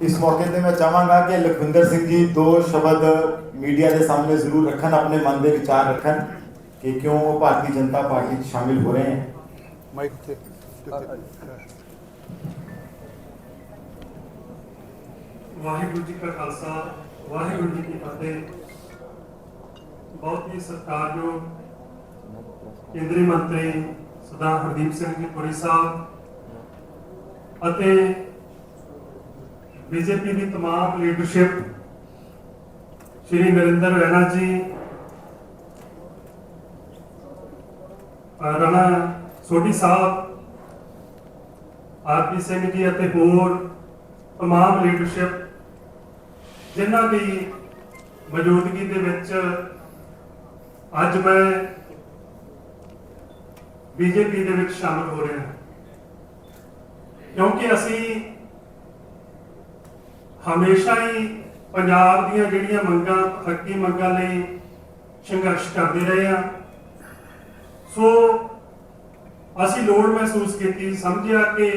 इस मौके पर मैं चाहांगा कि लखविंदर सिंह जी दो शब्द मीडिया के सामने जरूर रखन, अपने मन के विचार रखन कि क्यों वो भारतीय जनता पार्टी में शामिल हो रहे हैं। वाहिगुरू जी का खालसा, वाहिगुरू जी की फतेह। बहुत ही सत्कारयोग केंद्रीय मंत्री सरदार हरदीप सिंह जी पुरी साहब ਅਤੇ बीजेपी की तमाम लीडरशिप, श्री नरेंद्र रैना जी, राणा सोढी साहब, आरपी सिंह जी ਅਤੇ होर तमाम लीडरशिप जिन्हां की मौजूदगी दे विच अज मैं बीजेपी दे विच शामिल हो रहा हूं, क्योंकि असी हमेशा ही पंजाब दीयां जिहड़ियां मंगां, हक्की मंगां लई संघर्ष करते रहे हैं। सो असी लोड़ महसूस की, समझिया कि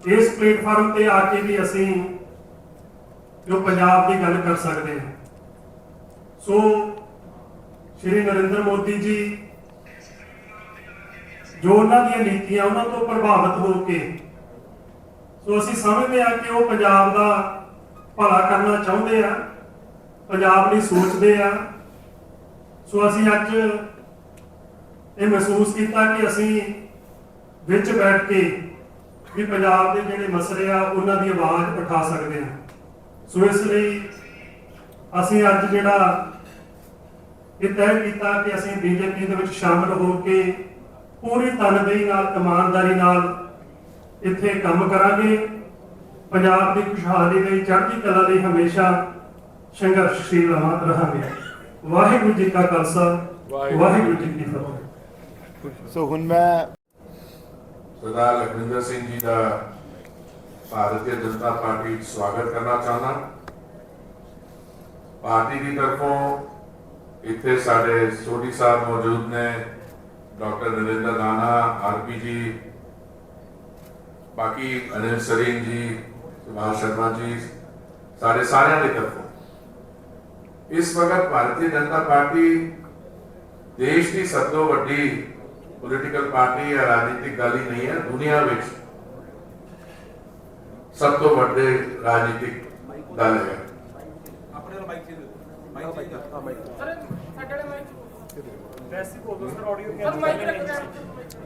इस प्लेटफार्म पे आके भी असी जो पंजाब की गल कर सकते हैं। सो श्री नरेंद्र मोदी जी जो उन्होंने नीतियां उन्होंने तो प्रभावित होके सो असी समझते हैं कि वो पंजाब का भला करना चाहते हैं, पंजाब लिए सोचते हैं। सो असी अज ये महसूस किया कि असी विच बैठ के भी पंजाब के जिहड़े मसले आ उन्हां दी आवाज़ उठा सकते हैं। सो इसलिए असी अज जिहड़ा ये तय किया कि असी बीजेपी दे विच शामिल हो के पूरी तनदेही नाल, ईमानदारी नाल इत्थे काम करांगे। पंजाब की खुशहाली लई, चढ़ती कला लई हमेशा संघर्षशील रहांगे। वाहिगुरू जी का खालसा, वाहिगुरू जी की फतेह। सो हुण मैं सरदार लखविंदर सिंह जी का भारतीय जनता पार्टी स्वागत करना चाहना। पार्टी की तरफों इतने साढ़े सोढी साहब मौजूद ने, डॉक्टर नरेंद्र राणा, आरपी जी, बाकी अनिल सरीन जी, सुभाष शर्मा जी, सारे की तरफों इस वक्त भारतीय जनता पार्टी देश की सब तो वड्डी पॉलिटिकल पार्टी या राजनीतिक दल ही नहीं है, दुनिया में सब तो बड़े राजनीतिक दल है।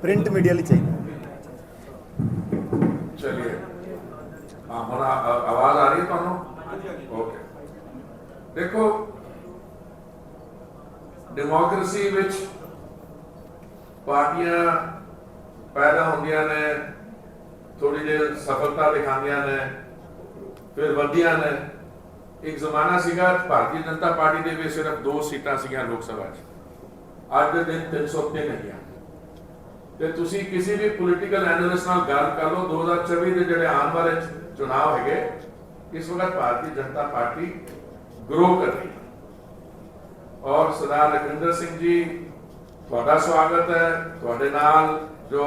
प्रिंट मीडिया लिए चाहिए। चलिए, हाँ, होना आवाज आ रही है तुहानू? ओके। देखो, डेमोक्रेसी विच पार्टियां पैदा होंदियां ने, थोड़ी देर सफलता दिखांदियां ने, फिर वधियां ने। एक जमाना सीगा भारतीय जनता पार्टी दे विच सिर्फ 2 सीटां सीगियां लोक सभा च, अज के दिन 303 है। ते तुसी किसी भी पोलिटिकल एनालिस्ट नाल गल कर लो, 2024 के जिहड़े आने वाले चुनाव है, इस वक्त भारतीय जनता पार्टी ग्रो कर रही है। और सरदार लखविंदर सिंह जी, तुहाडा स्वागत है। तुहाडे नाल जो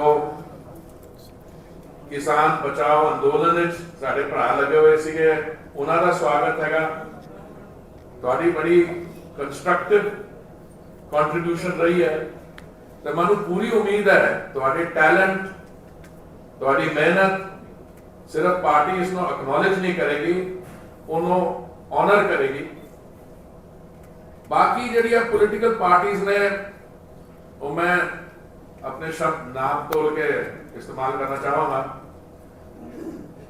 किसान बचाओ अंदोलन विच साडे भरा लगे हुए सीगे, उन्हां दा स्वागत हैगा। तुहाडी बड़ी कंस्ट्रक्टिव कंट्रीब्यूशन रही है, तो मैं पूरी उम्मीद है तुहाडे टैलेंट, तुहाडी मेहनत सिर्फ पार्टी इसको एक्नॉलेज नहीं करेगी, उन्होंने ऑनर करेगी। बाकी जड़िया पोलिटिकल पार्टीज ने, वो मैं अपने शब्द नाम तोड़ के इस्तेमाल करना चाहूंगा।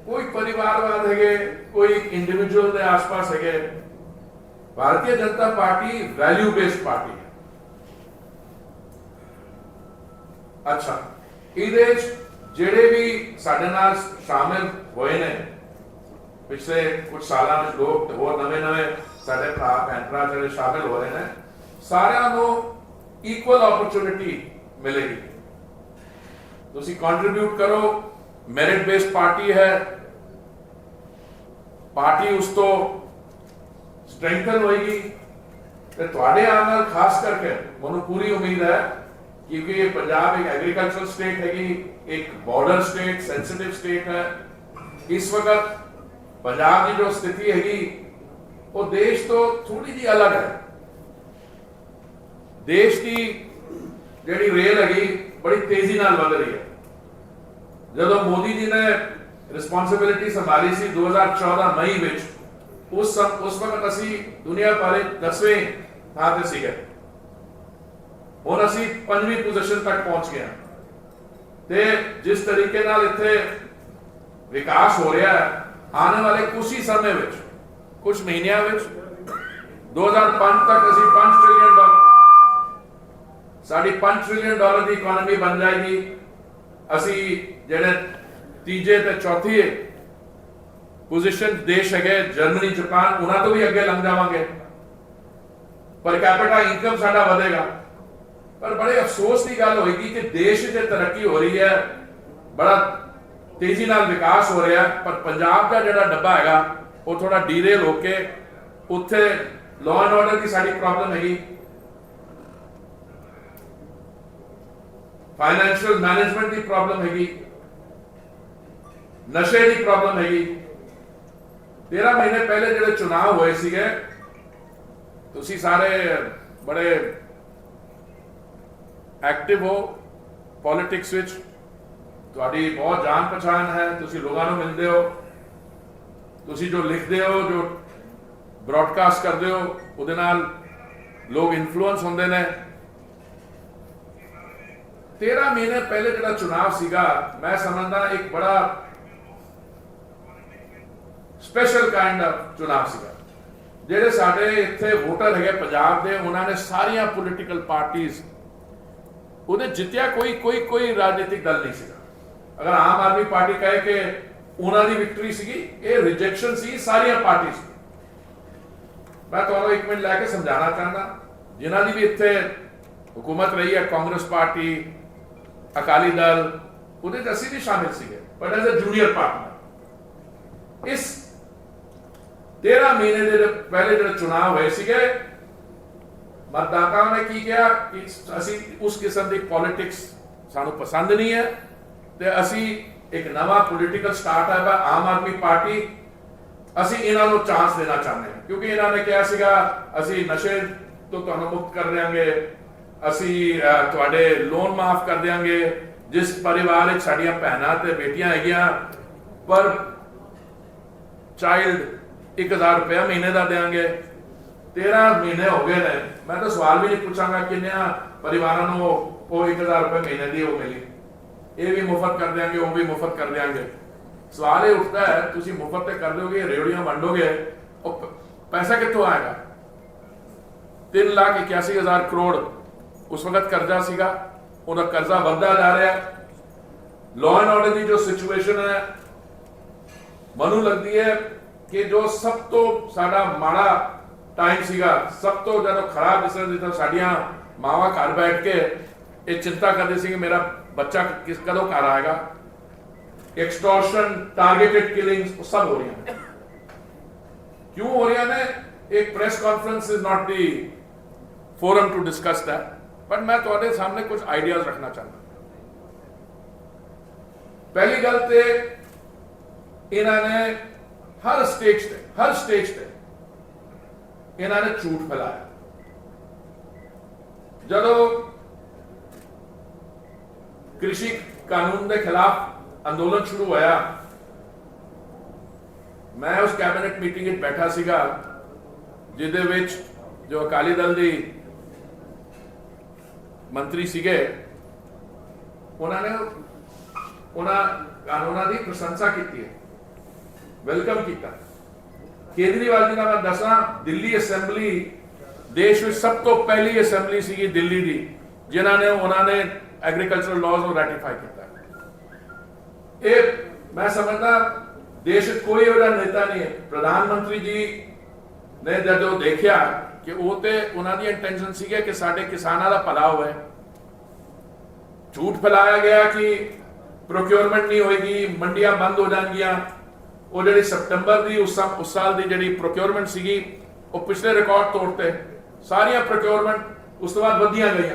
कोई परिवारवाद है, कोई इंडिविजुअल के आसपास है। Bharatiya Janata party value based party है। अच्छा, ये जेड़े भी साडे नाल शामिल होए ने पिछले कुछ सालों में, लोग होर नवे नवे साडे भरा भैन भरा जिहड़े शामिल हो रहे हैं, सारिਆਂ ਨੂੰ इक्वल अपॉर्चुनिटी मिलेगी। तुसी कंट्रीब्यूट करो, मेरिट बेस्ड पार्टी है, पार्टी उस तो स्ट्रेंथन होएगी। तुहाडे आने खास करके मैनूं पूरी उम्मीद है क्योंकि ये पंजाब एक एग्रीकल्चरल स्टेट हैगी, एक बॉर्डर स्टेट, सेंसिटिव स्टेट है। इस वक्त पंजाब की जो स्थिति हैगी वो देश तो थोड़ी जी अलग है। देश की ਜਿਹੜੀ रेल हैगी बड़ी तेजी नाल वध रही है। ਜਦੋਂ मोदी जी ने रिस्पॉन्सिबिलिटी संभाली सी 2014 मई विच, उस वक्त असी दुनिया भर 10वें ਥਾਂ ਤੇ ਸੀਗੇ। ਹੁਣ ਅਸੀਂ 5ਵੀਂ ਪੋਜੀਸ਼ਨ ਤੱਕ ਪਹੁੰਚ ਗਏ ਹਾਂ ਤੇ ਜਿਸ ਤਰੀਕੇ ਨਾਲ ਇੱਥੇ ਵਿਕਾਸ ਹੋ ਰਿਹਾ ਹੈ, ਆਉਣ ਵਾਲੇ ਕੁਝ ਹੀ ਸਮੇਂ ਵਿੱਚ, ਕੁਝ ਮਹੀਨਿਆਂ ਵਿੱਚ 2005 ਤੱਕ ਅਸੀਂ 5 ਟ੍ਰਿਲੀਅਨ ਡਾਲਰ, ਸਾਡੀ 5 ਟ੍ਰਿਲੀਅਨ ਡਾਲਰ ਦੀ ਇਕਨੋਮੀ ਬਣ ਜਾਏਗੀ। ਅਸੀਂ ਜਿਹੜੇ ਤੀਜੇ ਤੇ ਚੌਥੀ ਪੋਜੀਸ਼ਨ ਦੇਸ਼ ਹੈਗੇ ਜਰਮਨੀ, ਜਾਪਾਨ, ਉਹਨਾਂ ਤੋਂ ਵੀ ਅੱਗੇ ਲੰਘ ਜਾਵਾਂਗੇ। पर कैपिटा इनकम साडा बढ़ेगा। पर बड़े अफसोस की गल होगी कि देश की तरक्की हो रही है, बड़ा तेजी नाल विकास हो रहा है, पर पंजाब का जिहड़ा डब्बा हैगा वो थोड़ा डीरेल होके उत्थे लॉ एंड ऑर्डर की साडी प्रॉब्लम हैगी, फाइनेंशियल मैनेजमेंट की प्रॉब्लम हैगी, नशे की प्रॉब्लम हैगी। 13 महीने पहले जिहड़े चुनाव होए सीगे, तुसी सारे बड़े एक्टिव हो पॉलिटिक्स विच, तुहाडी बहुत जान पहचान है, तुसी लोगों को मिलते हो, तुसी जो लिखते हो, जो ब्रॉडकास्ट करते हो, उहदे नाल लोग इन्फ्लुएंस होंदे ने। 13 महीने पहले जिहड़ा चुनाव सीगा, मैं समझदा एक बड़ा स्पेशल काइंड ऑफ चुनाव सीगा। ਜਿਹੜੇ ਸਾਡੇ ਇੱਥੇ ਵੋਟਰ ਹੈਗੇ ਪੰਜਾਬ ਦੇ, ਉਹਨਾਂ ਨੇ ਸਾਰੀਆਂ ਪੋਲੀਟੀਕਲ ਪਾਰਟੀਆਂ ਉਹਨੇ ਜਿੱਤਿਆ, ਕੋਈ ਰਾਜਨੀਤਿਕ ਦਲ ਨਹੀਂ ਸੀਗਾ। ਅਗਰ ਆਮ ਆਦਮੀ ਪਾਰਟੀ ਕਹੇ ਕਿ ਉਹਨਾਂ ਦੀ ਵਿਕਟਰੀ ਸੀਗੀ, ਇਹ ਰਿਜੈਕਸ਼ਨ ਸੀ ਸਾਰੀਆਂ ਪਾਰਟੀਆਂ ਦੀ। ਮੈਂ ਤੁਹਾਨੂੰ ਇੱਕ ਮਿੰਟ ਲੈ ਕੇ ਸਮਝਾਉਣਾ ਚਾਹੁੰਦਾ, ਜਿਨ੍ਹਾਂ ਦੀ ਵੀ ਇੱਥੇ हुकूमत रही है, कांग्रेस पार्टी, अकाली दल, ਉਹਦੇ ਚ ਅਸੀਂ ਵੀ ਸ਼ਾਮਿਲ ਸੀਗੇ, but as a junior partner. ਇਸ 13 ਮਹੀਨੇ ਦੇ ਪਹਿਲੇ ਜਿਹੜੇ ਚੁਣਾਵ ਹੋਏ ਸੀਗੇ, मतदाताओं ने की किया कि असी उस किस्म की पॉलिटिक्स सानू पसंद नहीं है, ते असी एक नवा पॉलिटिकल स्टार्टअप है आम आदमी पार्टी, असी इन्हां नूं चांस देना चाहते हैं, क्योंकि इन्हां ने कहा सीगा असी नशे तो तुहानूं मुक्त कर देंगे, असी तुहाडे लोन माफ कर देंगे, जिस परिवार विच साडीआं भैणां ते बेटियां हैगियां पर चाइल्ड 1000 रुपया महीने का देंगे। 13 महीने हो गए ने, मैं तो सवाल भी नहीं पूछांगा किन्ने परिवारों को वो 1000 रुपये महीने की वो मिली, ये भी मुफ्त कर देंगे, वो भी मुफ्त कर देंगे। सवाल ये उठता है, तुसी मुफ्त कर दोगे, रेवड़ियां वंडोगे, पैसा कितों आएगा? 3,81,000 करोड़ उस वक्त कर्जा सीगा, उनका कर्जा बढ़ता जा रहा है। लॉ एंड ऑर्डर की जो सिचुएशन है, मनु लगती है कि जो सब तो साडा माड़ा टाइम सीगा, सब तो जो खराब जिस साडियां मावां घर बैठ के ये चिंता करती सी कि मेरा बच्चा किस कदों घर आएगा, एक्सटॉर्शन, टारगेटेड किलिंग्स सब हो रही हैं। क्यों हो रही है? एक press conference is not the forum to discuss that, but मैं तुहाडे सामने कुछ आइडियाज रखना चाहता। पहली गल ते इन्होंने हर स्टेज ते इन्होंने झूठ फैलाया। जदों कृषि कानून के खिलाफ अंदोलन शुरू होया, मैं उस कैबिनेट मीटिंग में बैठा सीगा, जिहदे विच जो अकाली दल दी मंत्री सीगे, उन्होंने कानूनों की प्रशंसा की है, वेलकम किया। केजरीवाल जी का मैं दसा, दिल्ली असैंबली देश में सब तो पहली असैंबली सी दिल्ली की, जिन्होंने उन्होंने एग्रीकल्चरल लॉज को रेटिफाई किया। मैं समझदा देश कोई वह नेता नहीं है। प्रधानमंत्री जी ने जो देखा कि वो तो उन्होंने इंटेंशन सी कि साडे किसानों का भला होवे, झूठ फैलाया गया कि प्रोक्योरमेंट नहीं होएगी, मंडियां बंद हो जाएंगियां। वो जी सितंबर की उस साल की जी प्रोक्योरमेंट सी, वो पिछले रिकॉर्ड तोड़ते, सारिया प्रोक्योरमेंट उस तो बाद वधियां गई।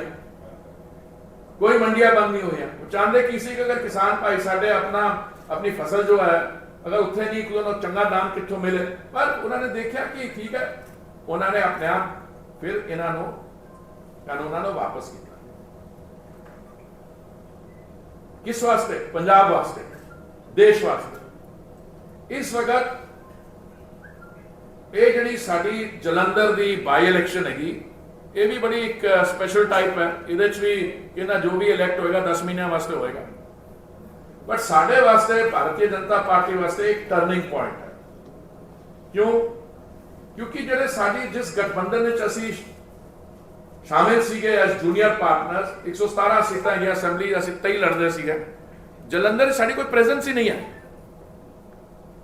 कोई मंडियां बंद नहीं हुई। वो चाहते किसी का अगर किसान भाई साढ़े अपनी फसल जो है अगर उत्थे नहीं कोई चंगा दाम कितों मिले, पर उन्होंने देखा कि ठीक है, उन्होंने अपने आप फिर इन्हों कानूनों वापस किया। किस वास्ते? पंजाब वास्ते, देश वास्ते। इस वक्त ये जिहड़ी साडी जलंधर दी बाई इलैक्शन हैगी, ये भी बड़ी एक स्पेशल टाइप है। इहदे च भी इन्हां जो भी इलैक्ट होएगा 10 महीनों वास्ते होएगा, बट साडे वास्ते भारतीय जनता पार्टी वास्ते एक टर्निंग पॉइंट है। क्यों? क्योंकि जिहड़े साडी जिस गठबंधन विच असीं शामिल सीगे एज जूनियर पार्टनर्स, 117 सीटां हैगियां असैंबली असीं 23 लड़दे सीगे, जलंधर साडी कोई प्रेजेंस ही नहीं है।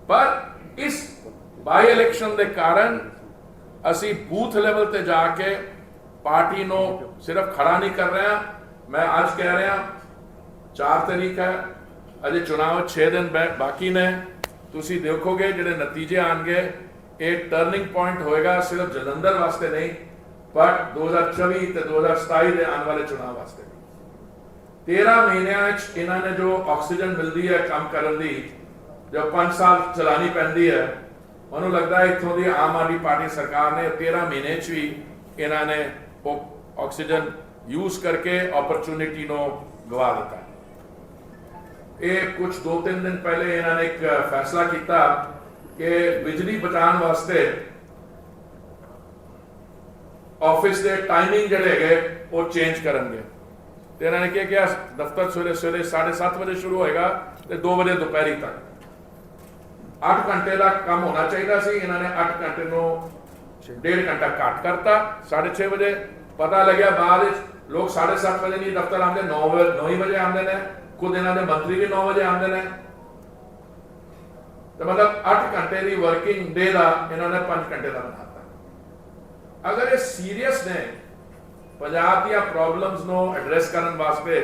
पर इस बाई इलैक्शन के कारण असी बूथ लेवल ते जाके पार्टी नो सिर्फ खड़ा नहीं कर रहे हैं। मैं आज कह रहा 4 तारीख है, अजे चुनाव 6 दिन बाकी ने। तुसी देखोगे जिहड़े नतीजे आएंगे, एक टर्निंग पॉइंट होएगा सिर्फ जलंधर वास्ते नहीं, पर 2024 ते 2027 के आने वाले चुनाव वास्ते। 13 महीनों इन्होंने जो ऑक्सीजन मिलती है काम करने की, जो 5 साल चलानी पैंदी है, मैं लगता है इतों की आम आदमी पार्टी सरकार ने 13 महीने भी इन्होंने ऑक्सीजन यूज करके अपॉर्चुनिटी नो गवा दिता। ये कुछ 2-3 दिन पहले इन्होंने एक फैसला किया कि बिजली बचाने वास्ते ऑफिस के टाइमिंग जोड़े है वो चेंज करेंगे। तो इन्होंने क्या किया, दफ्तर सवेरे 7:30 बजे शुरू होएगा तो 2 बजे दोपहरी तक 8 घंटे का काम होना चाहिए सी। इन्होंने 8 घंटे को 1.5 घंटा कट करता। 6:30 बजे पता लग्या बाद लोग 7:30 बजे नहीं दफ्तर आते, 9 ही बजे आते हैं। खुद इन्होंने मंत्री भी 9 बजे आते हैं। तो मतलब 8 घंटे की वर्किंग डे का इन्होंने 5 घंटे का बनाता। अगर ये सीरियस ने पंजाब दी प्रॉब्लम्स नो एड्रेस करने वास्ते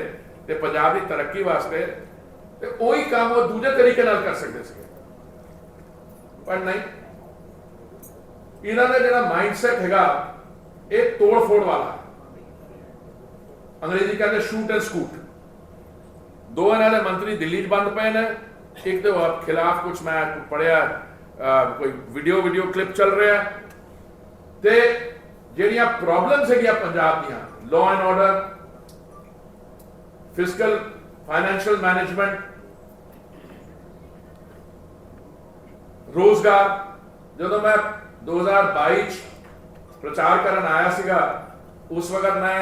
ते पंजाब की तरक्की वास्ते, तो वही काम वो दूसरे तरीके नाल कर सकते थे, पर नहीं। इन्होंने जो माइंडसैट है ये तोड़ फोड़ वाला, अंग्रेजी कहते शूट एंड स्कूट। 2 इन्होंने मंत्री दिल्ली बंद पे ने, एक तो खिलाफ कुछ मैं पढ़िया कोई वीडियो क्लिप चल रहा है। ते ਜਿਹੜੀਆਂ ਪ੍ਰੋਬਲਮਸ ਹੈਗੀਆਂ ਪੰਜਾਬ ਦੀਆਂ, law and order, fiscal financial management, रोजगार। ਜਦੋਂ मैं 2022 प्रचार करन आया सीगा, उस वक्त मैं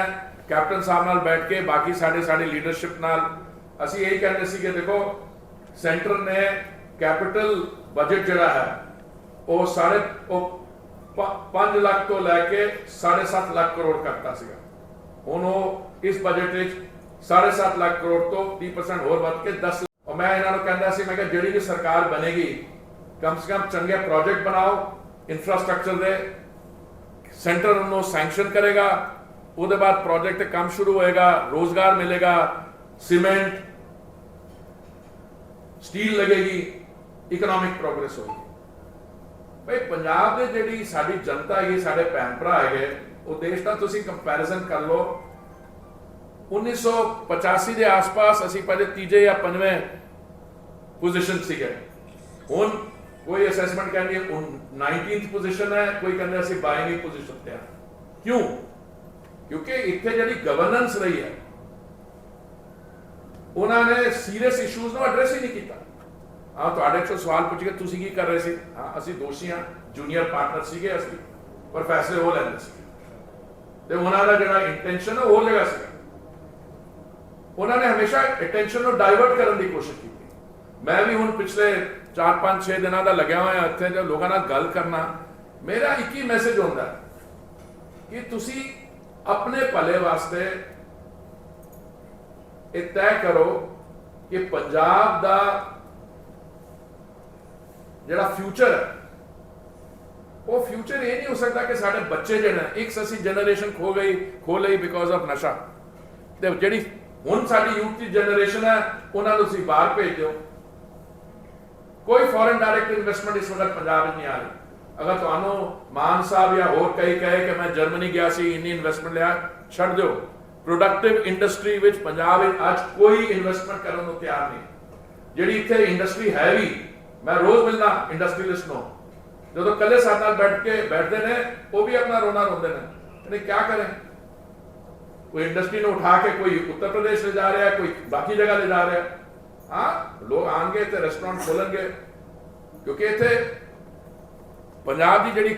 कैप्टन साहब नाल बैठ के बाकी साड़ी लीडरशिप नाल असी यही कहते सी कि देखो सेंटर ने कैपिटल बजट जिहड़ा है वो 5 लाख तो लैके 7.5 लाख करोड़ करता सीगा। हुण वो इस बजट विच 7.5 लाख करोड़ तो 30% होर वध के 10 लाख। और मैं इन्हां नूं कहंदा सी, मैं कि जिहड़ी भी सरकार बनेगी कम से कम चंगे प्रोजेक्ट बनाओ इंफ्रास्ट्रक्चर दे, सेंटर उन्होंने सैंक्शन करेगा, उसके बाद प्रोजेक्ट काम शुरू होएगा, रोजगार मिलेगा, सीमेंट स्टील लगेगी, इकोनॉमिक प्रोग्रेस होगी। भाई पंजाब दे जिहड़ी साडी जनता है, साडे भैन भरा है, वो देश का तुसीं कंपैरिजन कर लो। 1985 के आसपास असीं पहले 3जे या 5वें पोजीशन सीगे। हुण कोई असेसमेंट कहती है 19th पोजीशन है, कोई कहते असीं 22वीं पोजीशन पे हैं। क्यों? क्योंकि इत्थे जिहड़ी गवर्नेंस रही है, उन्होंने सीरियस इशूज को एड्रेस ही नहीं किया। हाँ, तुहाडे कोल सवाल पूछ के तुसीं की कर रहे सी? हाँ, असीं दोषी हाँ, जूनियर पार्टनर सीगे असीं, पर फैसले वो लैंदे सी ते उन्हां दा जिहड़ा इंटेंशन है वो लगा सी। उन्होंने हमेशा अटेंशन को डाइवर्ट करने की कोशिश की। मैं भी हुण पिछले 4-5-6 दिनों का लग्या हुआ इत्थे जो लोगों नाल गल करना, मेरा एक ही मैसेज होता है कि तुसी अपने भले वास्ते ये तय करो कि पंजाब दा जिहड़ा फ्यूचर है, वो फ्यूचर ये नहीं हो सकता कि साडे बच्चे जिहड़े एक असी जनरेशन खो लई बिकॉज ऑफ नशा, ते जिहड़ी हुण साडी यूथ की जनरेशन है उन्हां नूं तुसीं बाहर भेज दो। कोई फॉरेन डायरेक्ट इन्वेस्टमेंट इस वक्त पंजाब में नहीं आ रही। अगर तुहानूं मान साहब या होर कई कहे कि मैं जर्मनी गया सी, इन्नी इन्वेस्टमेंट लिया, छड्ड दो। ਪ੍ਰੋਡਕਟਿਵ ਇੰਡਸਟਰੀ ਵਿੱਚ ਪੰਜਾਬ ਵਿੱਚ ਅੱਜ ਕੋਈ ਇਨਵੈਸਟਮੈਂਟ ਕਰਨ ਨੂੰ ਤਿਆਰ ਨਹੀਂ। ਜਿਹੜੀ ਇੱਥੇ ਇੰਡਸਟਰੀ ਹੈ ਵੀ, ਮੈਂ ਰੋਜ਼ ਮਿਲਦਾ ਇੰਡਸਟਰੀਲਿਸਟ ਨੂੰ, ਜਦੋਂ ਕੱਲੇ ਸਾਡੇ ਨਾਲ ਬੈਠਦੇ ਨੇ ਉਹ ਵੀ ਆਪਣਾ ਰੋਣਾ ਰੋਂਦੇ ਨੇ, ਕਹਿੰਦੇ ਕੀ ਕरें। कोई इंडस्ट्री ने उठा के कोई उत्तर प्रदेश ले जा रहा है, कोई बाकी जगह ले जा रहा है। हाँ, लोग आएंगे तो रेस्टोरेंट खोलेंगे, क्योंकि इतने पंजाब की जी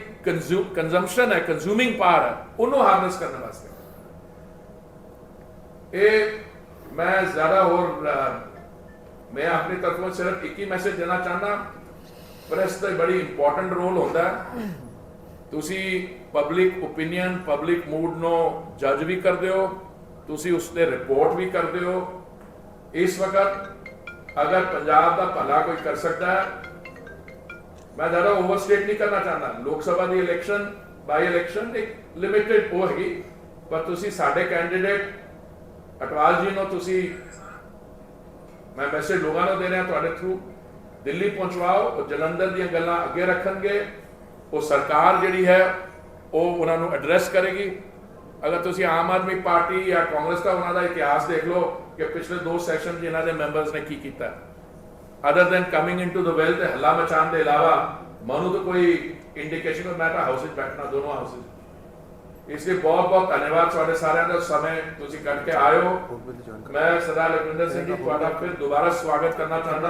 कंजम्पशन है, कंज्यूमिंग पावर है, उन्होंने हार्नेस करने वास्ते ये मैं ज्यादा और मैं अपनी तरफों सिर्फ एक ही मैसेज देना चाहना, प्रेस का बड़ी इंपॉर्टेंट रोल होता है। ਤੁਸੀਂ ਪਬਲਿਕ ਓਪੀਨੀਅਨ, ਪਬਲਿਕ ਮੂਡ ਨੂੰ ਜੱਜ ਵੀ ਕਰਦੇ ਹੋ, ਤੁਸੀਂ ਉਸ ਤੇ ਰਿਪੋਰਟ ਵੀ ਕਰਦੇ ਹੋ। ਇਸ ਵਕਤ ਅਗਰ ਪੰਜਾਬ ਦਾ ਭਲਾ ਕੋਈ ਕਰ ਸਕਦਾ ਹੈ, ਮੈਂ ਜ਼ਿਆਦਾ ਓਵਰਸਟੇਟ ਨਹੀਂ ਕਰਨਾ ਚਾਹੁੰਦਾ, ਲੋਕ ਸਭਾ ਦੀ ਇਲੈਕਸ਼ਨ, ਬਾਈ ਇਲੈਕਸ਼ਨ ਇੱਕ ਲਿਮਿਟਡ ਉਹ ਹੈਗੀ, ਪਰ ਤੁਸੀਂ ਸਾਡੇ ਕੈਂਡੀਡੇਟ ਅਟਵਾਲ ਜੀ ਨੂੰ ਤੁਸੀਂ, ਮੈਂ ਮੈਸੇਜ ਲੋਕਾਂ ਨੂੰ ਦੇ ਰਿਹਾ ਤੁਹਾਡੇ ਥਰੂ, ਦਿੱਲੀ ਪਹੁੰਚਵਾਓ, ਉਹ ਜਲੰਧਰ ਦੀਆਂ ਗੱਲਾਂ ਅੱਗੇ ਰੱਖਣਗੇ, ਉਹ ਸਰਕਾਰ ਜਿਹੜੀ ਹੈ ਉਹ ਉਹਨਾਂ ਨੂੰ ਐਡਰੈਸ ਕਰੇਗੀ। ਅਗਰ ਤੁਸੀਂ ਆਮ ਆਦਮੀ ਪਾਰਟੀ ਜਾਂ ਕਾਂਗਰਸ ਦਾ ਉਹਨਾਂ ਦਾ ਇਤਿਹਾਸ ਦੇਖ ਲਓ ਕਿ ਪਿਛਲੇ 2 ਸੈਸ਼ਨ ਜਿਨ੍ਹਾਂ ਦੇ ਮੈਂਬਰਸ ਨੇ ਕੀ ਕੀਤਾ, ਅਦਰ ਦੈਨ ਕਮਿੰਗ ਇਨਟੂ ਦ ਵੈਲ ਤੇ ਹੱਲਾ ਮਚਾਉਣ ਦੇ ਇਲਾਵਾ ਮੈਨੂੰ ਤਾਂ ਕੋਈ ਇੰਡੀਕੇਸ਼ਨ, ਮੈਂ ਤਾਂ ਹਾਊਸ ਵਿੱਚ ਬੈਠਣਾ, ਦੋਨੋਂ ਹਾਊਸ ਵਿੱਚ। ਇਸ ਲਈ ਬਹੁਤ ਬਹੁਤ ਧੰਨਵਾਦ ਤੁਹਾਡੇ ਸਾਰਿਆਂ ਦਾ, ਸਮੇਂ ਤੁਸੀਂ ਕੱਢ ਕੇ ਆਏ ਹੋ। ਮੈਂ ਸਰਦਾਰ ਲਖਵਿੰਦਰ ਸਿੰਘ ਜੀ ਤੁਹਾਡਾ ਫਿਰ ਦੁਬਾਰਾ ਸਵਾਗਤ ਕਰਨਾ ਚਾਹੁੰਦਾ,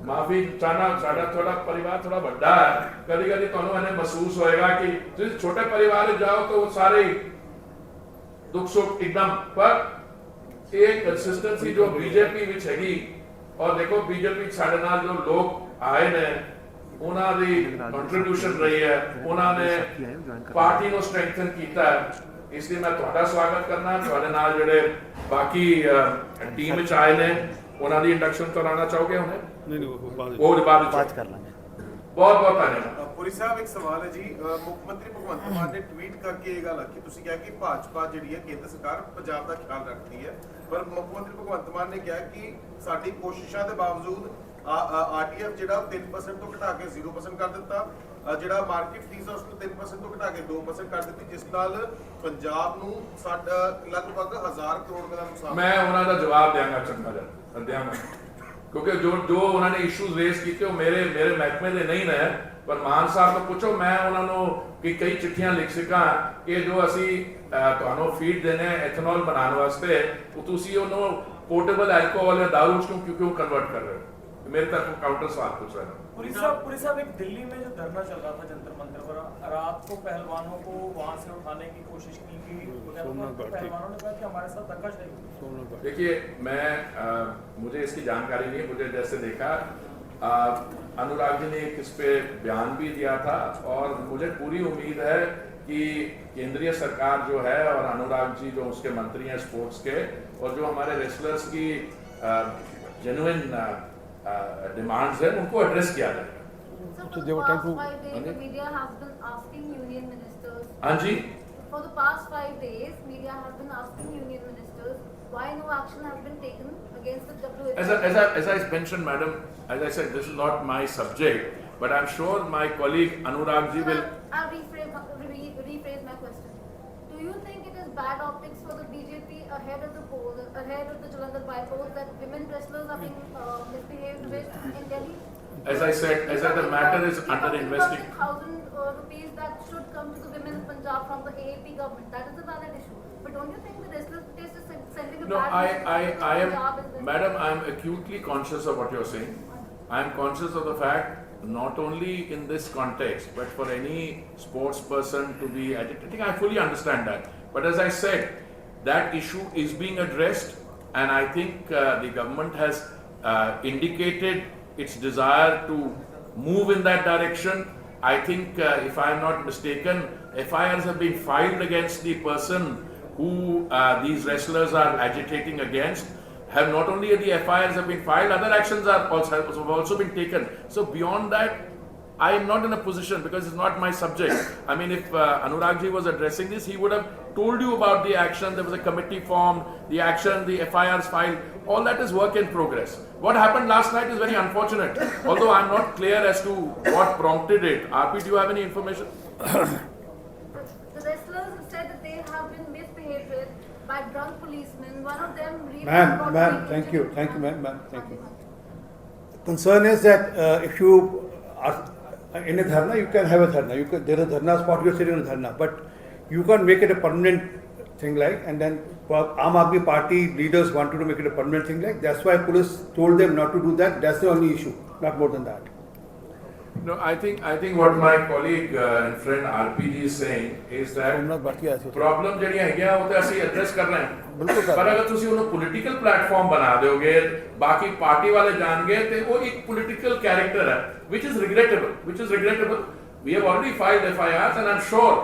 ਮਾਫੀ ਚਾਹਨਾ, ਸਾਡਾ ਥੋੜਾ ਪਰਿਵਾਰ ਥੋੜਾ ਵੱਡਾ ਹੈ, ਕਦੀ ਕਦੀ ਤੁਹਾਨੂੰ ਇਹਨੇ ਮਹਿਸੂਸ ਹੋਏਗਾ ਕਿ ਤੁਸੀਂ ਛੋਟੇ ਪਰਿਵਾਰ ਵਿੱਚ ਜਾਓ ਤਾਂ ਉਹ ਸਾਰੇ ਦੁੱਖ ਸੁੱਖ ਇੱਕਦਮ, ਪਰ ਇਹ ਕੰਸਿਸਟੈਂਸੀ ਜੋ ਬੀਜੇਪੀ ਵਿੱਚ ਹੈਗੀ, ਔਰ ਦੇਖੋ ਬੀਜੇਪੀ ਸਾਡੇ ਨਾਲ ਜੋ ਲੋਕ ਆਏ ਨੇ ਉਹਨਾਂ ਦੀ ਕੰਟਰੀਬਿਊਸ਼ਨ ਰਹੀ ਹੈ, ਉਹਨਾਂ ਨੇ ਪਾਰਟੀ ਨੂੰ ਸਟਰੈਂਥਨ ਕੀਤਾ ਹੈ। ਇਸ ਲਈ ਮੈਂ ਤੁਹਾਡਾ ਸਵਾਗਤ ਕਰਨਾ, ਤੁਹਾਡੇ ਨਾਲ ਜਿਹੜੇ ਬਾਕੀ ਟੀਮ ਵਿੱਚ ਆਏ ਨੇ ਉਹਨਾਂ ਦੀ ਇੰਡਕਸ਼ਨ ਕਰਾਉਣਾ ਚਾਹੋਗੇ ਹੁਣੇ? ਨਹੀਂ, ਉਹ ਬਾਅਦ ਕਰ ਲਾਂਗੇ। ਬਹੁਤ ਬਹੁਤ ਧੰਨਵਾਦ। ਪੁਰੀ ਸਾਹਿਬ ਇੱਕ ਸਵਾਲ ਹੈ ਜੀ, ਮੁੱਖ ਮੰਤਰੀ ਭਗਵੰਤ ਮਾਨ ਨੇ ਟਵੀਟ ਕਰਕੇ ਇਹ ਗੱਲ ਆਖੀ, ਤੁਸੀਂ ਕਿਹਾ ਕਿ ਭਾਜਪਾ ਜਿਹੜੀ ਹੈ ਕੇਂਦਰ ਸਰਕਾਰ ਪੰਜਾਬ ਦਾ ਖਿਆਲ ਰੱਖਦੀ ਹੈ, ਪਰ ਮੁੱਖ ਮੰਤਰੀ ਭਗਵੰਤ ਮਾਨ ਨੇ ਕਿਹਾ ਕਿ ਸਾਡੀ ਕੋਸ਼ਿਸ਼ਾਂ ਦੇ ਬਾਵਜੂਦ ਆਰਟੀਐਫ ਜਿਹੜਾ 3% ਤੋਂ ਘਟਾ ਕੇ 0% ਕਰ ਦਿੱਤਾ, ਜਿਹੜਾ ਮਾਰਕੀਟ ਫੀਸ ਹੈ ਉਸ ਨੂੰ 3% ਤੋਂ ਘਟਾ ਕੇ 2% ਕਰ ਦਿੱਤੀ, ਜਿਸ ਨਾਲ ਪੰਜਾਬ ਨੂੰ ਸਾਡਾ ਲਗਭਗ 1000 ਕਰੋੜ ਦਾ ਨੁਕਸਾਨ। ਮੈਂ ਉਹਨਾਂ ਦਾ ਜਵਾਬ ਦਿਆਂਗਾ ਚੰਗਾ ਜਿਹਾ, ਕਿਉਂਕਿ ਜੋ ਉਹਨਾਂ ਨੇ ਇਸ਼ੂਜ਼ ਰੇਜ਼ ਕੀਤੇ ਉਹ ਮੇਰੇ ਮਹਿਕਮੇ ਦੇ ਨਹੀਂ ਨੇ, ਪਰ ਮਾਨ ਸਾਹਿਬ ਨੂੰ ਪੁੱਛੋ, ਮੈਂ ਉਹਨਾਂ ਨੂੰ ਕਈ ਚਿੱਠੀਆਂ ਲਿਖ ਸਕਾਂ ਕਿ ਜੋ ਅਸੀਂ ਤੁਹਾਨੂੰ ਫੀਡ ਦੇਣੇ ਐਥਨੋਲ ਬਣਾਉਣ ਵਾਸਤੇ, ਉਹ ਤੁਸੀਂ ਉਹਨੂੰ पोर्टेबल अल्कोहल या दारू क्यों कन्वर्ट कर रहे हो? मेरे तरफ काउंटर सवाल पूछ रहे हैं। पुरी साहब एक दिल्ली में जो धरना चल रहा था जंतर मंतर पर, रात को पहलवानों को वहां से उठाने की कोशिश की गई, पहलवानों ने कहा कि हमारे साथ धक्काशाही। देखिए, मैं मुझे इसकी जानकारी नहीं है, मुझे जैसे देखा अनुराग जी ने इस पे बयान भी दिया था, और मुझे पूरी उम्मीद है कि केंद्रीय सरकार जो है और अनुराग जी जो उसके मंत्री हैं स्पोर्ट्स के, और जो हमारे रेसलर्स की जेन्युइन डिमांड्स हैं उनको एड्रेस किया जाएगा। For the past 5 days, the media has been asking union ministers. हाँ जी। For the past 5 days, media has been asking union ministers why no action has been taken against the WHO. As I mentioned, madam, as I said, this is not my subject, but I'm sure my colleague Anurag ji will. I'll rephrase my question. Do you think it is bad optics for the BJP ahead of the polls, ahead of the Jalandhar by-polls, that women wrestlers are being misbehaved with in Delhi? As I said, the matter is under investigation. 1,000 rupees that should come to the women of Punjab from the AAP government. That is a valid issue. But don't you think the wrestlers protest is sending a No, bad message I to am, Punjab as well? madam, I am acutely conscious of what you're saying. I am conscious of the fact, not only in this context, but for any sports person to be agitating, I fully understand that. But as I said, that issue is being addressed, and I think the government has indicated its desire to move in that direction. I think, if I am not mistaken, FIRs have been filed against the person who these wrestlers are agitating against. Have not only the FIRs have been filed, other actions have also been taken. So beyond that, I am not in a position, because it's not my subject. I mean, if Anurag ji was addressing this, he would have told you about the action. There was a committee formed, the action, the FIRs filed. All that is work in progress. What happened last night is very unfortunate. Although I'm not clear as to what prompted it. RP, do you have any information? The wrestlers have said that they have been misbehaved with by drunk brief Ma'am, about ma'am, the thank you, ma'am, thank you. Haan Concern is that if you are in a dharna, you can have a dharna. There is a dharna spot, you're sitting on a dharna, but you can't make it a permanent thing like. And then Aam Aadmi Party leaders wanted to make it a permanent thing like. That's why police told them not to do that. That's the only issue, not more than that. No, I think what my colleague and friend RPG is saying is that Somnath बाकी आए थे। Problem ਜਿਹੜੀਆਂ ਹੈਗੀਆਂ ਉਹ ਤਾਂ ਅਸੀਂ address ਕਰ ਰਹੇ ਹਾਂ ਬਿਲਕੁਲ ਕਰ ਪਰ ਰਹੇ ਅਗਰ ਤੁਸੀਂ ਉਹਨੂੰ ਪੋਲੀਟੀਕਲ ਪਲੇਟਫਾਰਮ ਬਣਾ ਦਿਓਗੇ ਬਾਕੀ ਪਾਰਟੀ ਵਾਲੇ ਜਾਣਗੇ ਤੇ ਉਹ ਇੱਕ ਪੋਲੀਟੀਕਲ ਕੈਰੈਕਟਰ ਹੈ which is regrettable we have already filed FIRs and I'm sure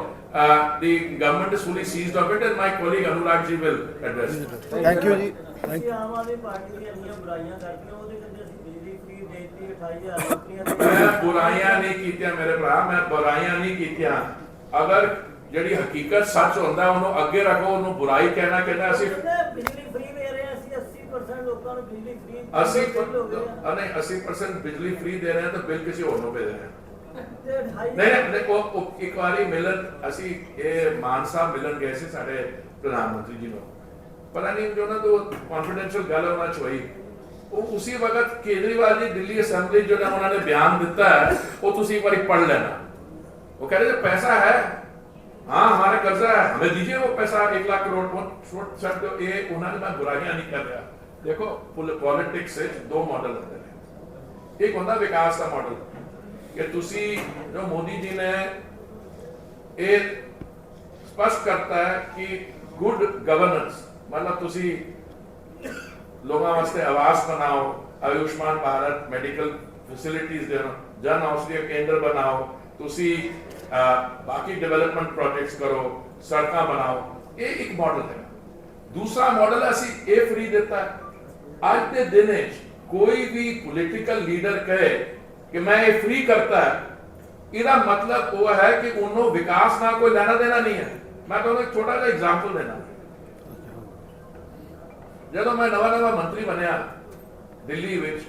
the government is fully seized of it and my colleague Anurag ji will address it. Thank you जी। ਅਸੀਂ Aam Aadmi party ਦੀਆਂ ਇੰਨੀਆਂ ਬੁਰਾਈਆਂ ਕਰਦੀਆਂ ਉਹਦੇ ਕਰਕੇ ਅਸੀਂ ਬਿਜਲੀ ਫ੍ਰੀ ਦੇਤੀ 28000 ਨੌਕਰੀਆਂ ਮੈਂ ਬੁਰਾਈਆਂ ਨਹੀਂ ਕੀਤੀਆਂ ਮੇਰੇ ਭਰਾ ਮੈਂ ਬੁਰਾਈਆਂ ਨਹੀਂ ਕੀਤੀਆਂ ਅਗਰ ਜਿਹੜੀ ਹਕੀਕਤ ਸੱਚ ਹੁੰਦਾ ਉਹਨੂੰ ਅੱਗੇ ਰੱਖੋ ਉਹਨੂੰ ਬੁਰਾਈ ਕਹਿਣਾ ਕਹਿੰਦਾ ਅਸੀਂ ਬਿਜਲੀ ਫ੍ਰੀ ਦੇ ਰਹੇ ਹਾਂ ਅਸੀਂ 80% ਲੋਕਾਂ ਨੂੰ ਬਿਜਲੀ ਫ੍ਰੀ 80% ਬਿਜਲੀ ਫ੍ਰੀ ਦੇ ਰਹੇ ਹਾਂ ਤਾਂ ਬਿੱਲ ਕਿਸੇ ਹੋਰ ਨੂੰ ਭੇਜ ਰਹੇ ਹਾਂ ਤੇ ਨਹੀਂ ਉਹ ਇੱਕ ਵਾਰੀ ਮਿਲਣ ਅਸੀਂ ਇਹ ਮਾਨ ਸਾਹਿਬ ਮਿਲਣ ਗਏ ਸੀ ਸਾਡੇ ਪ੍ਰਧਾਨ ਮੰਤਰੀ ਜੀ ਨੂੰ ਪਤਾ ਨਹੀਂ ਜੋ ਨਾ ਤੋਂ ਕੌਨਫੀਡੈਂਸ਼ੀਅਲ ਗੱਲ ਉਹਨਾਂ ਚ ਹੋਈ ਉਹ ਉਸੇ ਵਕਤ ਕੇਜਰੀਵਾਲ ਜੀ ਦਿੱਲੀ ਅਸੈਂਬਲੀ ਜਿਹੜਾ ਉਹਨਾਂ ਨੇ ਬਿਆਨ ਦਿੱਤਾ ਹੈ ਉਹ ਤੁਸੀਂ ਇੱਕ ਵਾਰੀ ਪढ़ लेना वो कह रहे थे पैसा है हाँ हमारा कर्जा है हमें दीजिए वो पैसा 1 लाख करोड़ ये उन्होंने मैं बुराइयां नहीं कर रहा देखो पॉलिटिक्स से दो मॉडल होते हैं एक होता विकास का मॉडल कि तुसी जो मोदी जी ने ये स्पष्ट करता है कि गुड गवर्नेंस मतलब तुसी लोगों वास्ते आवास बनाओ आयुष्मान भारत मेडिकल फैसिलिटीज देना जन औषधि केंद्र बनाओ तुसी बाकी डेवलपमेंट प्रोजेक्ट्स करो सड़क बनाओ ये एक मॉडल है दूसरा मॉडल असी ये फ्री देता है आज के दिन कोई भी पॉलिटिकल लीडर कहे कि मैं ये फ्री करता है इसका मतलब वो है कि उन्होंने विकास ना कोई लेना देना नहीं है मैं तो एक छोटा सा एग्जाम्पल देना ਜਦੋਂ ਮੈਂ ਨਵਾਂ ਮੰਤਰੀ ਬਣਿਆ ਦਿੱਲੀ ਵਿੱਚ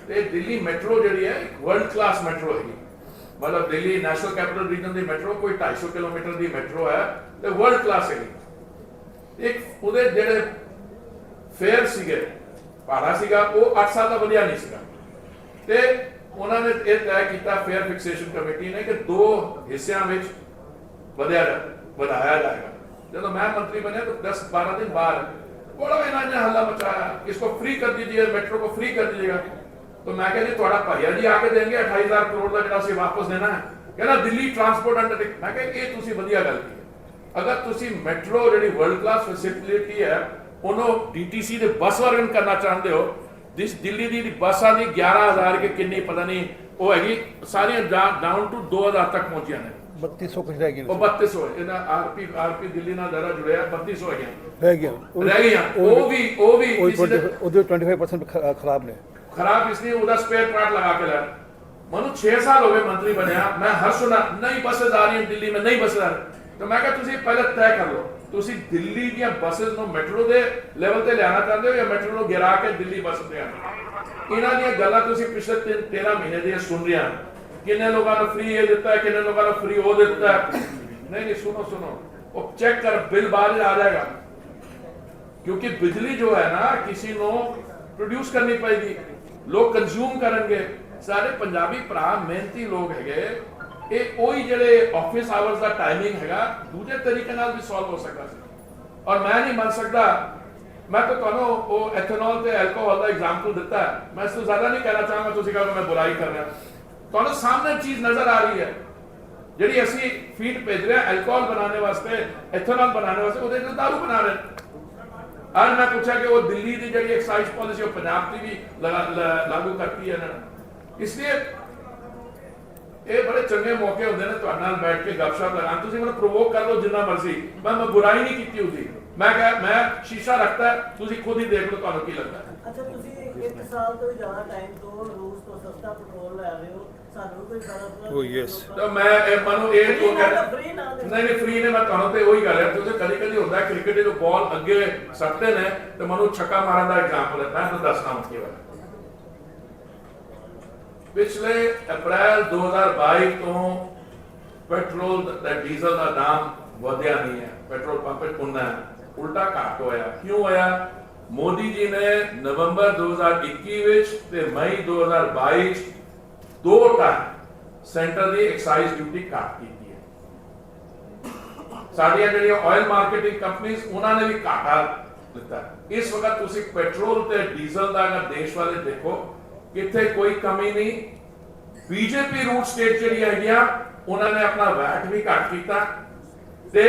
ਤੇ ਦਿੱਲੀ ਮੈਟਰੋ ਜਿਹੜੀ ਹੈ ਇੱਕ ਵਰਲਡ ਕਲਾਸ ਮੈਟਰੋ ਹੈਗੀ मतलब दिल्ली नेशनल कैपिटल रीजन ਦੀ ਮੈਟਰੋ ਕੋਈ 250 ਕਿਲੋਮੀਟਰ ਦੀ ਮੈਟਰੋ ਹੈ ਤੇ ਵਰਲਡ ਕਲਾਸ ਹੈਗੀ ਇੱਕ ਉਹਦੇ ਜਿਹੜੇ ਫੇਅਰ ਸੀਗੇ ਭਾੜਾ ਸੀਗਾ ਉਹ 8 ਸਾਲ ਦਾ ਵਧਿਆ ਨਹੀਂ ਸੀਗਾ ਤੇ ਉਹਨਾਂ ਨੇ ਇਹ ਤੈਅ ਕੀਤਾ ਫੇਅਰ ਫਿਕਸੇਸ਼ਨ ਕਮੇਟੀ ਨੇ ਕਿ ਦੋ ਹਿੱਸਿਆਂ ਵਿੱਚ ਵਧਾਇਆ ਜਾਏਗਾ ਜਦੋਂ मैं मंत्री बने तो 10-12 दिन बाद बड़ा इन्होंने हल्ला मचाया इसको फ्री कर दीजिए मेट्रो को फ्री कर दीजिएगा तो मैं कह जी थोड़ा भैया जी आके देंगे 28,000 करोड़ का ਜਿਹੜਾ ਅਸੀਂ ਵਾਪਸ ਦੇਣਾ ਹੈ ਕਹਿੰਦਾ ਦਿੱਲੀ ਟਰਾਂਸਪੋਰਟ ਅੰਡਰਟੇਕਿੰਗ ਮੈਂ ਕਿਹਾ ਇਹ ਤੁਸੀਂ ਵਧੀਆ ਗੱਲ ਕੀਤੀ ਅਗਰ ਤੁਸੀਂ ਮੈਟਰੋ ਜਿਹੜੀ ਵਰਲਡ ਕਲਾਸ ਫੈਸਿਲਿਟੀ ਹੈ ਉਹਨੂੰ ਡੀਟੀਸੀ ਦੇ ਬੱਸ ਵਰਗਨ ਕਰਨਾ ਚਾਹੁੰਦੇ ਹੋ ਜਿਸ ਦਿੱਲੀ ਦੀ ਬੱਸਾਂ ਦੀ 11,000 ਕੇ ਕਿੰਨੀ ਪਤਾ ਨਹੀਂ ਉਹ ਹੈਗੀ ਸਾਰੀਆਂ ਡਾਊਨ ਟੂ 2,000 ਤੱਕ ਪਹੁੰਚੀਆਂ ਨੇ 3200 ਕੁਝ ਰਹਿ ਗਏ ਉਹ 3200 ਇਹਨਾਂ ਆਰਪੀ ਦਿੱਲੀ ਨਾਲ ਜ਼ਰਾ ਜੁੜਿਆ 3200 ਹੈਗੀਆਂ ਰਹਿ ਗਿਆ ਉਹ ਵੀ ਉਹਦੇ 25% ਖਰਾਬ ਨੇ खराब इसलिए उधर स्पेयर पार्ट लगा के लाया मनु 6 साल हो गए मंत्री बनया मैं हर सुना नई बसेस आ रही हैं दिल्ली में नई बसेस आ रही तो मैं कहा तुसी पहले तय कर लो तुसी दिल्ली दी बसेस नो मेट्रो दे लेवल ते लेना चाहते हो या मेट्रो नो गिरा के दिल्ली बस ते आना इना दी गल्लां तुसी पिछले 13 महीने दी सुन रहे हैं किन्ने लोगों ने फ्री ये देता है किन्ने लोगों ने फ्री वो देता है नहीं सुनो वो चेक कर बिल बाहर आ जाएगा क्योंकि बिजली जो है ना किसी नो प्रोड्यूस करनी पड़ेगी लोग कंज्यूम करेंगे सारे पंजाबी भरा मेहनती लोग है ये कोई जेडे ऑफिस आवर्स का टाइमिंग हैगा दूसरे तरीके नाल भी सॉल्व हो सकता है और मैं नहीं मान सकता मैं तो ਤੁਹਾਨੂੰ ਉਹ एथेनॉल ਤੇ अल्कोहल ਦਾ एग्जांपल ਦਿੱਤਾ ਹੈ मैं इससे ज्यादा नहीं कहना चाहूंगा ਤੁਸੀਂ ਕਹੋ मैं बुराई कर रहा ਤੁਹਾਨੂੰ सामने चीज नजर आ रही है ਜਿਹੜੀ ਅਸੀਂ ਫੀਡ ਭੇਜ ਰਹੇ ਹਾਂ अल्कोहल बनाने वास्ते एथेनॉल बनाने वास्ते ਉਹਦੇ ਨਾਲ दारू बना रहे हैं आज मैं पूछा कि वो दिल्ली की जी एक्साइज पॉलिसी वो पंजाब की भी लागू करती है ना इसलिए ये बड़े चंगे मौके होंगे ने तुहाडे नाल बैठ के गपशप लगान तुसीं मैनूं प्रोवोक कर लो जिन्ना मर्जी मैं बुराई नहीं की उसकी मैं शीशा रखता है तुसीं खुद ही देख लो तुहानूं की लगता है अच्छा ਤੁਸੀਂ 1 ਸਾਲ ਤੋਂ ਜ਼ਿਆਦਾ ਟਾਈਮ ਤੋਂ ਰੂਸ ਤੋਂ ਸਸਤਾ ਪੈਟਰੋਲ ਲੈ ਰਹੇ ਹੋ ਸਾਨੂੰ ਕੋਈ ਫਰਕ Oh, yes. तो मैं मानो ये तो फ्री ना दे नहीं फ्री ने मैं ਤੁਹਾਨੂੰ ਤੇ ਉਹੀ ਗੱਲ ਹੈ ਤੁਸੀਂ ਕਦੀ ਹੁੰਦਾ ਕ੍ਰਿਕਟ ਦੇ ਬਾਲ ਅੱਗੇ ਸੱਟਦੇ ਨੇ ਤੇ ਮੈਨੂੰ ਛੱਕਾ ਮਾਰਨ ਦਾ ਐਗਜ਼ਾਮਪਲ ਹੈ ਮੈਂ ਤੁਹਾਨੂੰ ਦੱਸਣਾ ਹਾਂ ਕੀ ਹੋਇਆ ਪਿਛਲੇ ਅਪ੍ਰੈਲ 2022 ਤੋਂ ਪੈਟਰੋਲ ਦਾ ਡੀਜ਼ਲ ਦਾ ਦਾਮ ਵਧਿਆ ਨਹੀਂ ਹੈ ਪੈਟਰੋਲ ਪੰਪ ਤੇ ਉਨਾ ਉਲਟਾ ਘਟ ਹੋਇਆ ਕਿਉਂ ਹੋਇਆ ਮੋਦੀ ਜੀ ਨੇ ਨਵੰਬਰ 2021 ਵਿੱਚ ਤੇ ਮਈ 2022 ਚ 2 ਟਨ ਸੈਂਟਰ ਦੀ ਐਕਸਾਈਜ਼ ਡਿਊਟੀ ਘੱਟ ਕੀਤੀ ਹੈ। ਸਾਡੀਆਂ ਜਿਹੜੀਆਂ ਆਇਲ ਮਾਰਕੀਟਿੰਗ ਕੰਪਨੀਆਂ ਉਹਨਾਂ ਨੇ ਵੀ ਘਾਟਾ ਦਿੱਤਾ। ਇਸ ਵਕਤ ਤੁਸੀਂ ਪੈਟਰੋਲ ਤੇ ਡੀਜ਼ਲ ਦਾ ਅਗਰ ਦੇਸ਼ ਵਾਲੇ ਦੇਖੋ ਕਿੱਥੇ ਕੋਈ ਕਮੀ ਨਹੀਂ। ਬੀਜੇਪੀ ਰੂਟ ਸਟੇਟ ਜਿਹੜੀ ਹੈਗੀਆਂ ਉਹਨਾਂ ਨੇ ਆਪਣਾ ਵੈਟ ਵੀ ਘੱਟ ਕੀਤਾ ਤੇ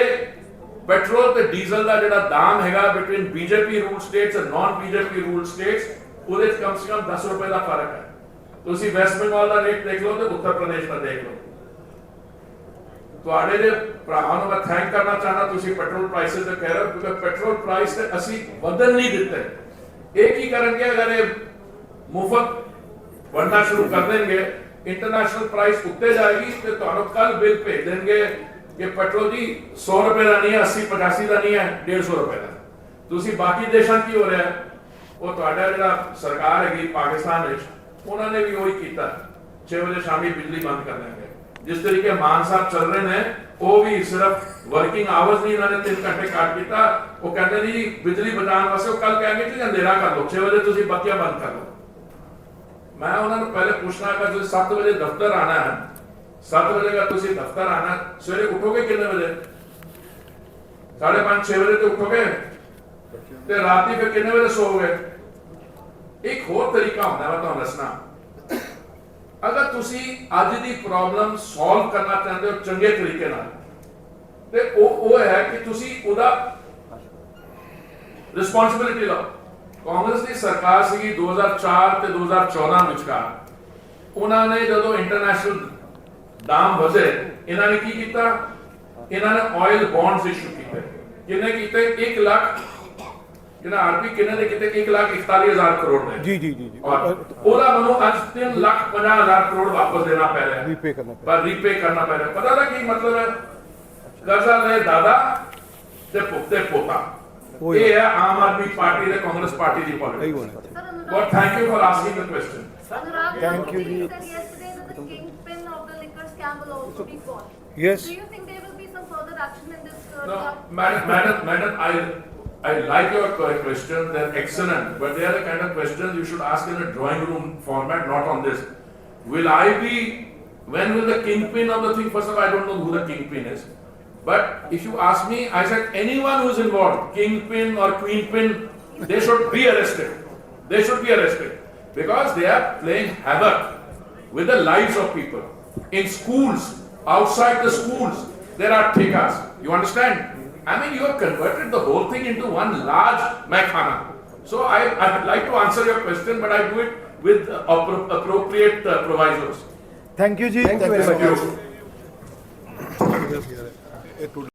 ਪੈਟਰੋਲ ਤੇ ਡੀਜ਼ਲ ਦਾ ਜਿਹੜਾ ਦਾਮ ਹੈਗਾ between BJP rule states and non BJP rule states ਉਹਦੇ ਚ ਕਮ ਸੇ ਕਮ 10 ਰੁਪਏ ਦਾ ਫਰਕ ਹੈ। ਤੁਸੀਂ ਵੈਸਟ ਬੰਗਾਲ ਦਾ ਰੇਟ ਦੇਖ ਲਓ ਤੇ ਉੱਤਰ ਪ੍ਰਦੇਸ਼ ਦਾ ਦੇਖ ਲਓ। ਤੁਹਾਡੇ ਦੇ ਭਰਾਵਾਂ ਨੂੰ ਮੈਂ ਥੈਂਕ ਕਰਨਾ ਚਾਹਨਾ ਤੁਸੀਂ ਪੈਟਰੋਲ ਪ੍ਰਾਈਸਿਸ ਤੇ ਕਹਿ ਰਹੇ ਹੋ ਕਿਉਂਕਿ ਪੈਟਰੋਲ ਪ੍ਰਾਈਸ ਤੇ ਅਸੀਂ ਵਧਣ ਨਹੀਂ ਦਿੱਤੇ। ਇਹ ਕੀ ਕਰਨਗੇ ਅਗਰ ਇਹ ਮੁਫਤ ਵੰਡਣਾ ਸ਼ੁਰੂ ਕਰ ਦੇਣਗੇ ਇੰਟਰਨੈਸ਼ਨਲ ਪ੍ਰਾਈਸ ਉੱਤੇ ਜਾਏਗੀ ਤੇ ਤੁਹਾਨੂੰ ਕੱਲ ਬਿੱਲ ਭੇਜ ਦੇਣਗੇ ਕਿ ਪੈਟਰੋਲ ਜੀ 100 ਰੁਪਏ ਦਾ ਨਹੀਂ ਹੈ 80-85 ਦਾ ਨਹੀਂ ਹੈ 150 ਰੁਪਏ ਦਾ। ਤੁਸੀਂ ਬਾਕੀ ਦੇਸ਼ਾਂ ਕੀ ਹੋ ਰਿਹਾ ਉਹ ਤੁਹਾਡਾ ਜਿਹੜਾ ਸਰਕਾਰ ਹੈਗੀ ਪਾਕਿਸਤਾਨ ਵਿੱਚ ਉਹਨਾਂ ਨੇ ਵੀ ਉਹੀ ਕੀਤਾ 6 ਵਜੇ ਸ਼ਾਮੀ ਬਿਜਲੀ ਬੰਦ ਕਰ ਦੇਣਗੇ। ਜਿਸ ਤਰੀਕੇ ਮਾਨ ਸਾਹਿਬ ਚੱਲ ਰਹੇ ਨੇ ਉਹ ਵੀ ਸਿਰਫ ਵਰਕਿੰਗ ਆਵਰਸ ਨਹੀਂ ਇਹਨਾਂ ਨੇ 3 ਘੰਟੇ ਕੱਟ ਕੀਤਾ। ਉਹ ਕਹਿੰਦੇ ਨੇ ਜੀ ਬਿਜਲੀ ਬਚਾਉਣ ਵਾਸਤੇ ਉਹ ਕੱਲ ਕਹਿਣਗੇ ਕਿ ਅੰਧੇਰਾ ਕਰ ਲਓ 6 ਵਜੇ ਤੁਸੀਂ ਬੱਤੀਆਂ ਬੰਦ ਕਰ ਲਓ। ਮੈਂ ਉਹਨਾਂ ਨੂੰ ਪਹਿਲੇ ਪੁੱਛਣਾ ਕਿ ਤੁਸੀਂ 7 ਵਜੇ ਦਫ਼ਤਰ ਆਣਾ ਹੈ 7 ਵਜੇ का ਤੁਸੀਂ ਦਫ਼ਤਰ ਆਣਾ ਸਵੇਰੇ ਉਠੋਗੇ ਕਿੰਨੇ ਵਜੇ 5:30 6 ਵਜੇ ਤੇ ਉਠੋਗੇ ਤੇ ਰਾਤੀ ਫਿਰ ਕਿੰਨੇ ਵਜੇ ਸੋਓਗੇ। ਇੱਕ ਹੋਰ ਤਰੀਕਾ ਹੁੰਦਾ ਮੈਂ ਤੁਹਾਨੂੰ ਦੱਸਣਾ ਅਗਰ ਤੁਸੀਂ ਅੱਜ ਦੀ ਪ੍ਰੋਬਲਮ ਸੋਲਵ ਕਰਨਾ ਚਾਹੁੰਦੇ ਹੋ ਚੰਗੇ ਤਰੀਕੇ ਨਾਲ ਤੇ ਉਹ ਹੈ ਕਿ ਤੁਸੀਂ ਉਹਦਾ ਰਿਸਪੌਂਸਿਬਿਲਿਟੀ ਲਓ। ਕਾਂਗਰਸ ਦੀ ਸਰਕਾਰ ਸੀਗੀ 2004 ਤੇ 2014 ਵਿਚਕਾਰ ਉਹਨਾਂ ਨੇ ਜਦੋਂ ਇੰਟਰਨੈਸ਼ਨਲ ਦਾਮ ਵਧੇ ਇਹਨਾਂ ਨੇ ਕੀ ਕੀਤਾ ਇਹਨਾਂ ਨੇ ਆਇਲ ਬੌਂਡਸ ਇਸ਼ੂ ਕੀਤੇ। ਕਿੰਨੇ ਕੀਤੇ 1 ਲੱਖ ਜਿਹੜਾ ਆਰਪੀ ਕਿੰਨੇ ਦੇ ਕੀਤੇ 1,41,000 ਕਰੋੜ ਦੇ ਜੀ ਉਹਦਾ ਮੈਨੂੰ ਅੱਜ 3,50,000 ਕਰੋੜ ਵਾਪਸ ਦੇਣਾ ਪੈ ਰਿਹਾ ਰੀਪੇ ਕਰਨਾ ਪੈ ਪਰ ਰੀਪੇ ਕਰਨਾ ਪੈ ਰਿਹਾ। ਪਤਾ ਨਾ ਕੀ ਮਤਲਬ ਹੈ ਕਰਜ਼ਾ ਲੈ ਦਾਦਾ ਤੇ ਪੁੱਤੇ ਪੋਤਾ। ਇਹ ਹੈ ਆਮ ਆਦਮੀ ਪਾਰਟੀ ਤੇ Congress party the politics. But thank you for asking the question. Anurag, Thank you, Modi ji. said yesterday that the kingpin of the liquor scam will also be caught. Yes. Do you think there will be some further action in this? No, madam, I like your question. They're excellent, but they are the kind of questions you should ask in a drawing room format, not on this. Will I be? When will the kingpin of the thing? First of all, I don't know who the kingpin is. But if you ask me, I said anyone who is involved, kingpin or queenpin, they should be arrested. They should be arrested because they are playing havoc with the lives of people. In schools, outside the schools, there are thekas. You understand? I mean, you have converted the whole thing into one large maikhana. So I'd like to answer your question, but I do it with appropriate provisos. Thank you, ji. Thank you very much. Thank you.